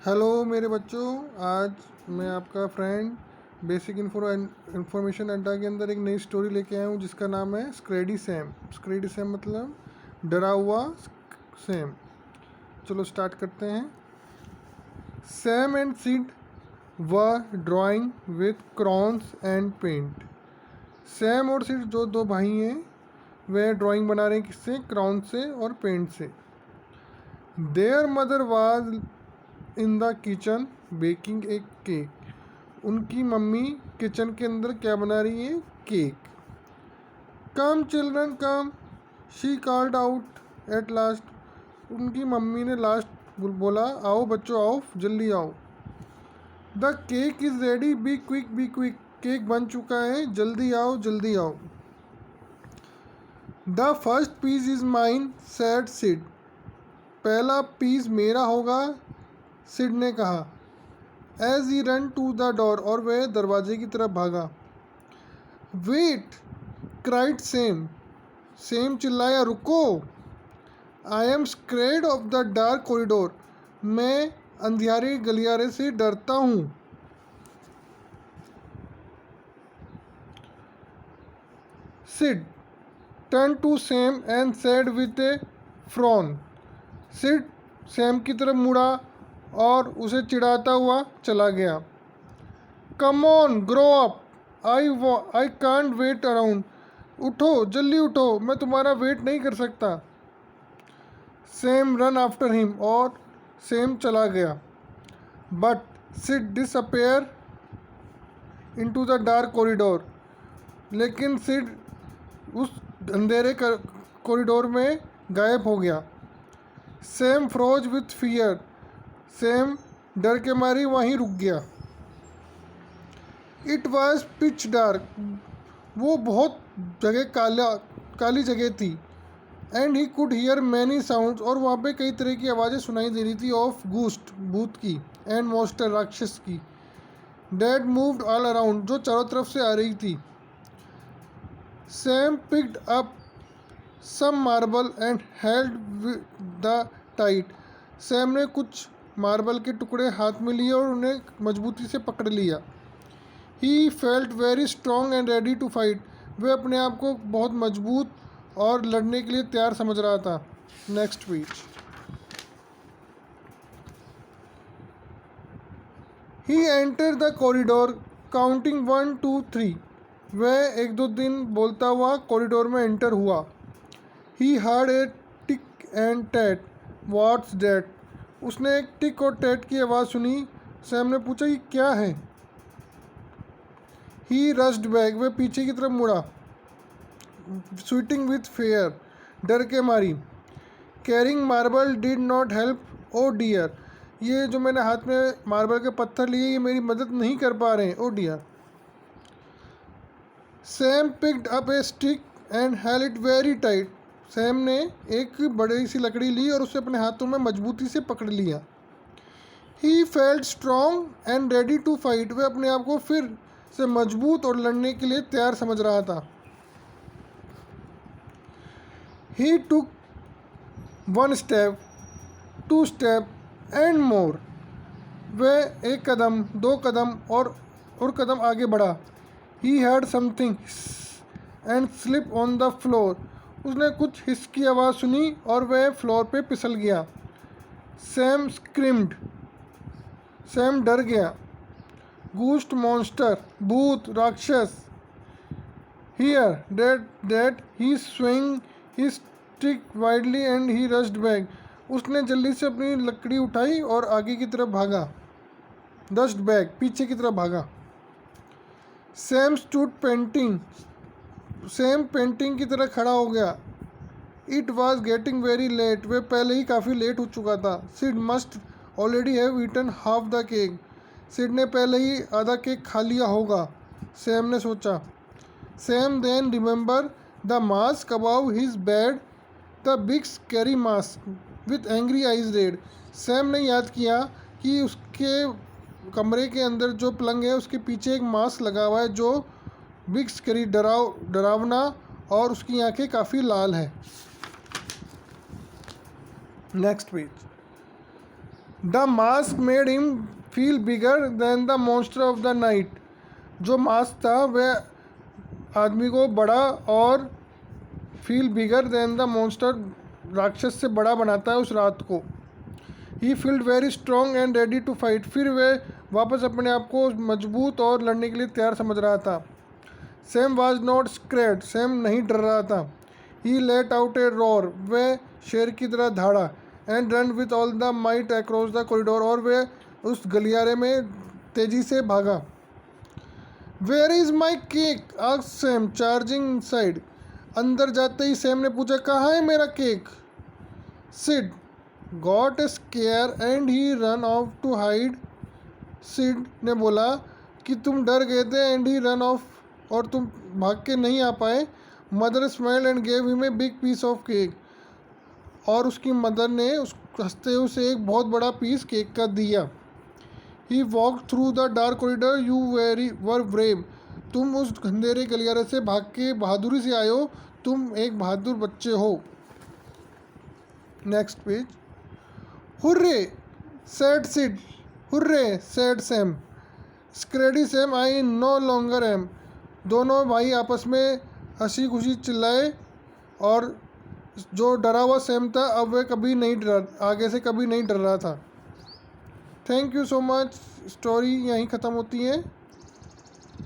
Hello मेरे बच्चों, आज मैं आपका फ्रेंड बेसिक इंफॉर्मेशन अड्डा के अंदर एक नई स्टोरी लेके आया हूँ जिसका नाम है स्क्रेडी सैम। स्क्रेडी सैम मतलब डरा हुआ सैम। चलो स्टार्ट करते हैं। Sam and Sid were drawing with crayons and paint. Sam और सिड जो दो भाई हैं वह ड्राइंग बना रहे हैं, किससे? क्राउन से और पेंट से। Their mother was in the kitchen baking a cake. उनकी मम्मी किचन के अंदर क्या बना रही है? Cake. Come children come, she called out at last. उनकी मम्मी ने लास्ट बोला, आओ बच्चों आओ, जल्दी आओ। The cake is ready, be quick be quick. Cake बन चुका है, जल्दी आओ जल्दी आओ। The first piece is mine said Sid. पहला पीस मेरा होगा, सिड ने कहा। As he run to the door, और वह दरवाजे की तरफ भागा। Wait cried same. सेम चिल्लाया, रुको। I am scared of the dark corridor. मैं अंधियारे गलियारे से डरता हूँ। Sid turn to Sam and said with a frown. Sid Sam की तरफ मुड़ा और उसे चिढ़ाता हुआ चला गया। Come on grow up, I can't wait around. उठो जल्दी उठो, मैं तुम्हारा वेट नहीं कर सकता। सेम रन आफ्टर हिम, और सेम चला गया। But Sid disappear into the dark corridor. लेकिन सिड उस अंधेरे कॉरिडोर में गायब हो गया। Sam froze with fear. Sam डर के मारी वहीं रुक गया। It was pitch dark. वो बहुत काली जगह थी। And he could hear many sounds, और वहाँ पे कई तरह की आवाज़ें सुनाई दे रही थी। ऑफ घूस्ट, भूत की। एंड मॉन्स्टर, राक्षस की। डेड मूव्ड ऑल अराउंड, जो चारों तरफ से आ रही थी। Sam picked up some marble and held the tight. Sam ने कुछ मार्बल के टुकड़े हाथ में लिए और उन्हें मजबूती से पकड़ लिया। He felt very strong and ready to fight. वह अपने आप को बहुत मजबूत और लड़ने के लिए तैयार समझ रहा था। Next page. He enter the corridor counting 1 2 3। वह 1 2 3 बोलता हुआ कॉरिडोर में एंटर हुआ। He heard a tick and tat. What's that? उसने एक टिक और टैट की आवाज़ सुनी। सैम ने पूछा, ये क्या है? He rushed back. वह पीछे की तरफ मुड़ा। स्वीटिंग विथ फेयर, डर के मारी। Carrying marble did not help, oh dear. ये जो मैंने हाथ में मार्बल के पत्थर लिए, ये मेरी मदद नहीं कर पा रहे हैं, oh dear. Sam picked up a stick and held it very tight. Sam ने एक बड़ी सी लकड़ी ली और उसे अपने हाथों में मजबूती से पकड़ लिया। He felt strong and ready to fight. वह अपने आप को फिर से मजबूत और लड़ने के लिए तैयार समझ रहा था। ही टुक 1 स्टेप 2 स्टेप एंड मोर। वह 1 कदम 2 कदम और कदम आगे बढ़ा। He had something and slip on the floor. उसने कुछ हिस की आवाज़ सुनी और वह फ्लोर पे फिसल गया। Sam screamed. सैम डर गया। घूस्ट, मॉन्स्टर, भूत, राक्षस। Here that he swing he stick widely and he rushed back. उसने जल्दी से अपनी लकड़ी उठाई और आगे की तरफ भागा। रश्ड बैक, पीछे की तरफ भागा। Sam stood painting. सैम पेंटिंग की तरह खड़ा हो गया। It was getting very late. वह पहले ही काफ़ी लेट हो चुका था। Sid must already have eaten half the cake. सिड ने पहले ही आधा केक खा लिया होगा, सैम ने सोचा। Sam then remember the mask above his bed, the big scary mask with angry eyes red. Sam ने याद किया कि उसके कमरे के अंदर जो पलंग है उसके पीछे एक मास्क लगा हुआ है जो बिग स्कैरी, डरावना, और उसकी आंखें काफ़ी लाल है। Next page. The mask made him feel bigger than the monster of the night. जो मास्क था वह आदमी को बड़ा और feel bigger than the monster राक्षस से बड़ा बनाता है उस रात को। He felt very strong and ready to fight. फिर वह वापस अपने आप को मजबूत और लड़ने के लिए तैयार समझ रहा था। Sam was not scared. Sam नहीं डर रहा था। He let out a roar. वह शेर की तरह धाड़ा। And run with all the might across the corridor. और वह उस गलियारे में तेजी से भागा। Where is my cake? Asked Sam charging inside. अंदर जाते ही सैम ने पूछा, कहाँ है मेरा cake? Sid got a scare and he run off to hide. Sid ने बोला कि तुम डर गए थे एंड ही रन ऑफ, और तुम भाग के नहीं आ पाए। Mother smiled and gave him a big piece of cake. और उसकी मदर ने उस हंसते हुए उसे एक बहुत बड़ा पीस केक का दिया। He walk through the dark corridor. You were brave. तुम उस अंधेरे गलियारे से भाग के बहादुरी से आए हो। तुम एक बहादुर बच्चे हो। Next page. Hurray said Sid. Hurray said Sam. Scaredy Sam I no longer am. दोनों भाई आपस में हंसी खुशी चिल्लाए। और जो डरा हुआ सैम था अब वह कभी नहीं डरा, आगे से कभी नहीं डर रहा था। Thank you so much. Story यहीं ख़त्म होती है।